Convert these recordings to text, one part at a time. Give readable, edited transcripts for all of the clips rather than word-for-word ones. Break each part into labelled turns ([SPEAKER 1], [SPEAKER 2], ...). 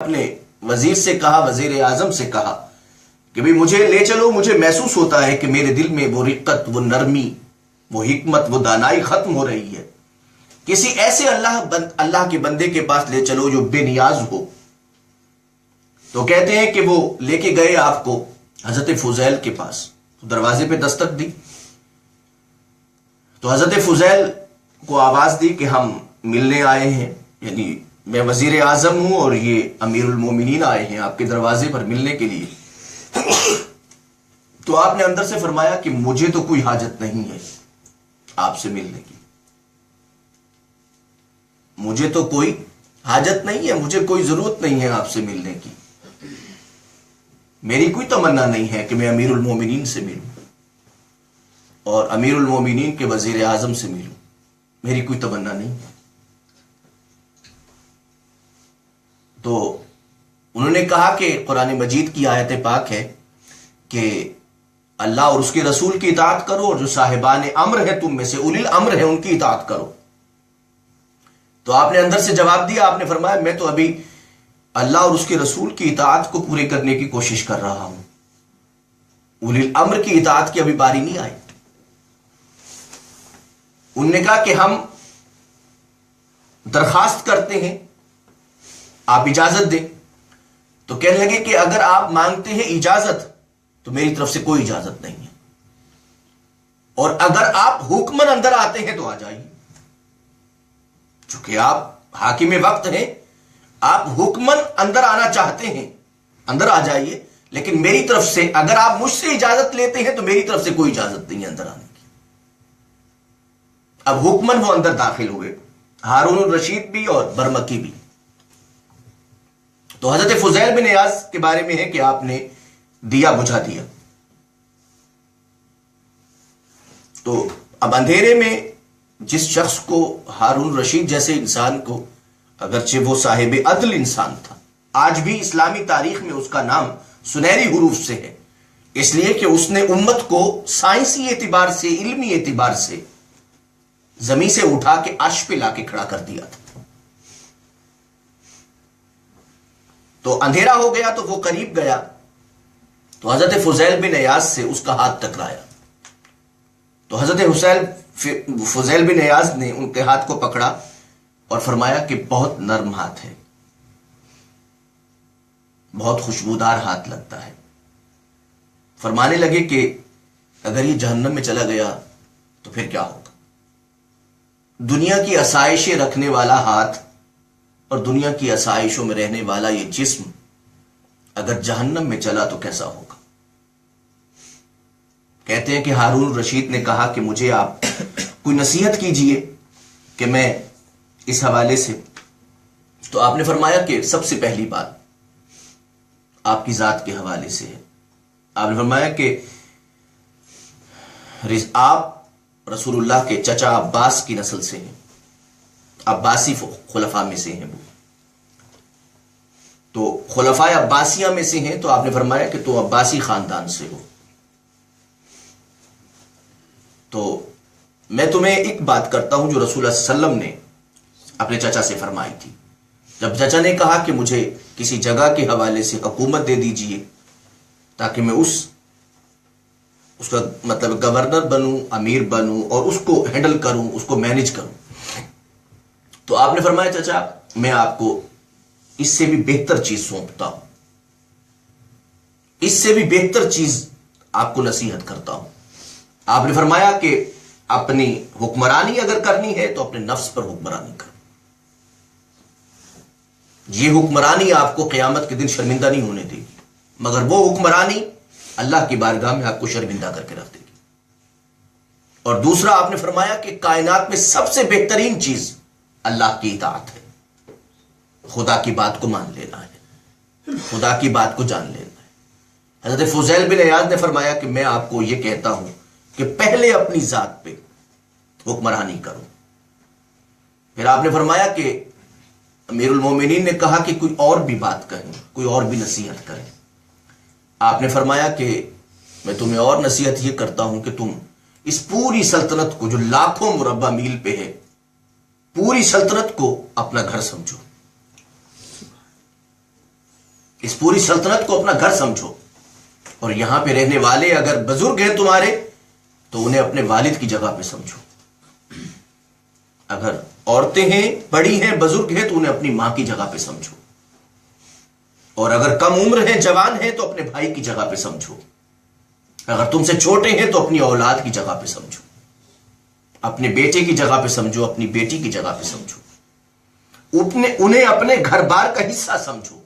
[SPEAKER 1] اپنے وزیر سے کہا، وزیر اعظم سے کہا کہ بھئی مجھے لے چلو، مجھے محسوس ہوتا ہے کہ میرے دل میں وہ رقت، وہ نرمی، وہ حکمت، وہ دانائی ختم ہو رہی ہے. کسی ایسے اللہ کے بندے کے پاس لے چلو جو بے نیاز ہو. تو کہتے ہیں کہ وہ لے کے گئے آپ کو حضرت فضیل کے پاس. تو دروازے پہ دستک دی تو حضرت فضیل کو آواز دی کہ ہم ملنے آئے ہیں، یعنی میں وزیر اعظم ہوں اور یہ امیر المومنین آئے ہیں آپ کے دروازے پر ملنے کے لیے. تو آپ نے اندر سے فرمایا کہ مجھے تو کوئی حاجت نہیں ہے آپ سے ملنے کی، مجھے تو کوئی حاجت نہیں ہے، مجھے کوئی ضرورت نہیں ہے آپ سے ملنے کی. میری کوئی تمنا نہیں ہے کہ میں امیر المومنین سے ملوں اور امیر المومنین کے وزیر اعظم سے ملوں، میری کوئی تمنا نہیں ہے. تو انہوں نے کہا کہ قرآن مجید کی آیت پاک ہے کہ اللہ اور اس کے رسول کی اطاعت کرو، اور جو صاحبان امر ہے تم میں سے، اولی الامر ہے، ان کی اطاعت کرو. تو آپ نے اندر سے جواب دیا، آپ نے فرمایا میں تو ابھی اللہ اور اس کے رسول کی اطاعت کو پورے کرنے کی کوشش کر رہا ہوں، اولی الامر کی اطاعت کی ابھی باری نہیں آئی. انہوں نے کہا کہ ہم درخواست کرتے ہیں آپ اجازت دیں. تو کہنے لگے کہ اگر آپ مانگتے ہیں اجازت تو میری طرف سے کوئی اجازت نہیں ہے، اور اگر آپ حکمن اندر آتے ہیں تو آ جائیے، چونکہ آپ حاکم وقت ہیں، آپ حکمن اندر آنا چاہتے ہیں اندر آ جائیے، لیکن میری طرف سے اگر آپ مجھ سے اجازت لیتے ہیں تو میری طرف سے کوئی اجازت نہیں ہے اندر آنے کی. اب حکمن وہ اندر داخل ہوئے، ہارون الرشید بھی اور برمکی بھی. تو حضرت فضیل بن عیاض کے بارے میں ہے کہ آپ نے دیا بجھا دیا. تو اب اندھیرے میں جس شخص کو، ہارون رشید جیسے انسان کو، اگرچہ وہ صاحب عدل انسان تھا، آج بھی اسلامی تاریخ میں اس کا نام سنہری حروف سے ہے، اس لیے کہ اس نے امت کو سائنسی اعتبار سے، علمی اعتبار سے زمین سے اٹھا کے عرش پہ لا کے کھڑا کر دیا تھا. تو اندھیرا ہو گیا تو وہ قریب گیا تو حضرت فضیل بن عیاض سے اس کا ہاتھ ٹکرایا. تو حضرت فضیل بن عیاض نے ان کے ہاتھ کو پکڑا اور فرمایا کہ بہت نرم ہاتھ ہے، بہت خوشبودار ہاتھ لگتا ہے. فرمانے لگے کہ اگر یہ جہنم میں چلا گیا تو پھر کیا ہوگا؟ دنیا کی آسائشیں رکھنے والا ہاتھ اور دنیا کی آسائشوں میں رہنے والا یہ جسم اگر جہنم میں چلا تو کیسا ہوگا؟ کہتے ہیں کہ ہارون رشید نے کہا کہ مجھے آپ کوئی نصیحت کیجئے کہ میں اس حوالے سے. تو آپ نے فرمایا کہ سب سے پہلی بات آپ کی ذات کے حوالے سے ہے. آپ نے فرمایا کہ آپ رسول اللہ کے چچا عباس کی نسل سے ہیں، عباسی خلفاء میں سے ہیں وہ، تو خلفاء عباسیہ میں سے ہیں. تو آپ نے فرمایا کہ تو عباسی خاندان سے ہو. تو میں تمہیں ایک بات کرتا ہوں جو رسول اللہ صلی اللہ علیہ وسلم نے اپنے چچا سے فرمائی تھی. جب چچا نے کہا کہ مجھے کسی جگہ کے حوالے سے حکومت دے دیجئے تاکہ میں اس کا مطلب گورنر بنوں، امیر بنوں اور اس کو ہینڈل کروں، اس کو مینج کروں، تو آپ نے فرمایا چچا میں آپ کو اس سے بھی بہتر چیز سونپتا ہوں، اس سے بھی بہتر چیز آپ کو نصیحت کرتا ہوں. آپ نے فرمایا کہ اپنی حکمرانی اگر کرنی ہے تو اپنے نفس پر حکمرانی کرو. یہ حکمرانی آپ کو قیامت کے دن شرمندہ نہیں ہونے دے گی، مگر وہ حکمرانی اللہ کی بارگاہ میں آپ کو شرمندہ کر کے رکھ دے گی. اور دوسرا آپ نے فرمایا کہ کائنات میں سب سے بہترین چیز اللہ کی اطاعت ہے، خدا کی بات کو مان لینا ہے، خدا کی بات کو جان لینا ہے. حضرت فضیل بن عیاض نے فرمایا کہ میں آپ کو یہ کہتا ہوں کہ پہلے اپنی ذات پہ حکمرانی کرو. پھر آپ نے فرمایا کہ امیر المومنین نے کہا کہ کوئی اور بھی بات کہیں، کوئی اور بھی نصیحت کریں. آپ نے فرمایا کہ میں تمہیں اور نصیحت یہ کرتا ہوں کہ تم اس پوری سلطنت کو جو لاکھوں مربع میل پہ ہے، پوری سلطنت کو اپنا گھر سمجھو. اس پوری سلطنت کو اپنا گھر سمجھو، اور یہاں پہ رہنے والے اگر بزرگ ہیں تمہارے تو انہیں اپنے والد کی جگہ پہ سمجھو، اگر عورتیں ہیں بڑی ہیں بزرگ ہیں تو انہیں اپنی ماں کی جگہ پہ سمجھو، اور اگر کم عمر ہیں جوان ہیں تو اپنے بھائی کی جگہ پہ سمجھو، اگر تم سے چھوٹے ہیں تو اپنی اولاد کی جگہ پہ سمجھو، اپنے بیٹے کی جگہ پہ سمجھو، اپنی بیٹی کی جگہ پہ سمجھو، انہیں اپنے گھر بار کا حصہ سمجھو،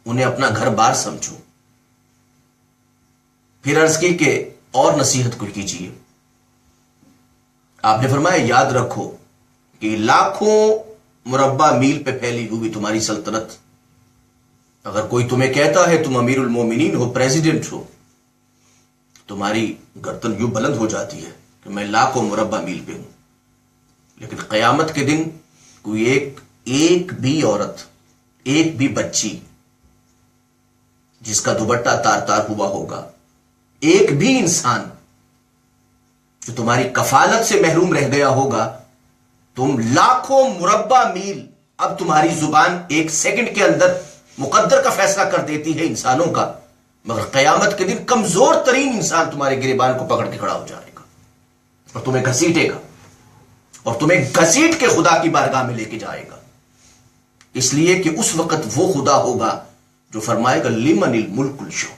[SPEAKER 1] انہیں اپنا گھر بار سمجھو۔ پھر عرض کی کہ اور نصیحت کو کیجیے۔ آپ نے فرمایا یاد رکھو کہ لاکھوں مربع میل پہ پھیلی ہوئی تمہاری سلطنت، اگر کوئی تمہیں کہتا ہے تم امیر المومنین ہو، پریزیڈنٹ ہو، تمہاری گردن یوں بلند ہو جاتی ہے کہ میں لاکھوں مربع میل پہ ہوں، لیکن قیامت کے دن کوئی ایک بھی عورت، ایک بھی بچی جس کا دوپٹہ تار تار ہوا ہوگا، ایک بھی انسان جو تمہاری کفالت سے محروم رہ گیا ہوگا، تم لاکھوں مربع میل، اب تمہاری زبان ایک سیکنڈ کے اندر مقدر کا فیصلہ کر دیتی ہے انسانوں کا، مگر قیامت کے دن کمزور ترین انسان تمہارے گریبان کو پکڑ کے کھڑا ہو جائے گا اور تمہیں گھسیٹے گا، اور تمہیں گھسیٹ کے خدا کی بارگاہ میں لے کے جائے گا، اس لیے کہ اس وقت وہ خدا ہوگا جو فرمائے گا لمن الملک الشو۔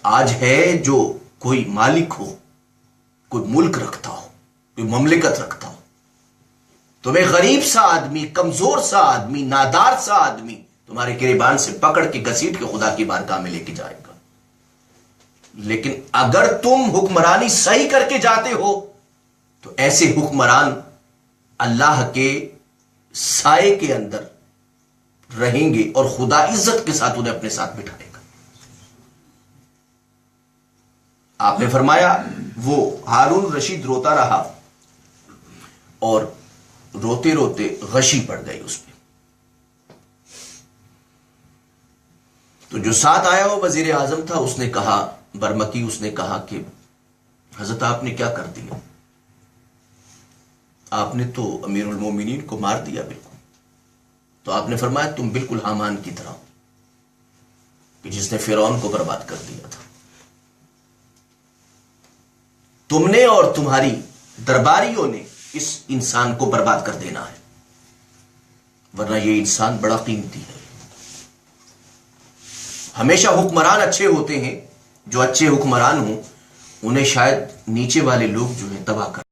[SPEAKER 1] آج ہے جو کوئی مالک ہو، کوئی ملک رکھتا ہو، کوئی مملکت رکھتا ہو، تمہیں غریب سا آدمی، کمزور سا آدمی، نادار سا آدمی تمہارے گریبان سے پکڑ کے گھسیٹ کے خدا کی بارگاہ میں لے کے جائے گا۔ لیکن اگر تم حکمرانی صحیح کر کے جاتے ہو تو ایسے حکمران اللہ کے سائے کے اندر رہیں گے اور خدا عزت کے ساتھ انہیں اپنے ساتھ بٹھائے گا۔ آپ نے فرمایا وہ ہارون رشید روتا رہا اور روتے روتے غشی پڑ گئی اس پہ، تو جو ساتھ آیا وہ وزیر اعظم تھا، اس نے کہا، برمکی، اس نے کہا کہ حضرت آپ نے کیا کر دیا، آپ نے تو امیر المومنین کو مار دیا بالکل۔ تو آپ نے فرمایا تم بالکل حامان کی طرح کہ جس نے فرعون کو برباد کر دیا تھا، تم نے اور تمہاری درباریوں نے اس انسان کو برباد کر دینا ہے، ورنہ یہ انسان بڑا قیمتی ہے۔ ہمیشہ حکمران اچھے ہوتے ہیں، جو اچھے حکمران ہوں انہیں شاید نیچے والے لوگ جو ہیں تباہ کر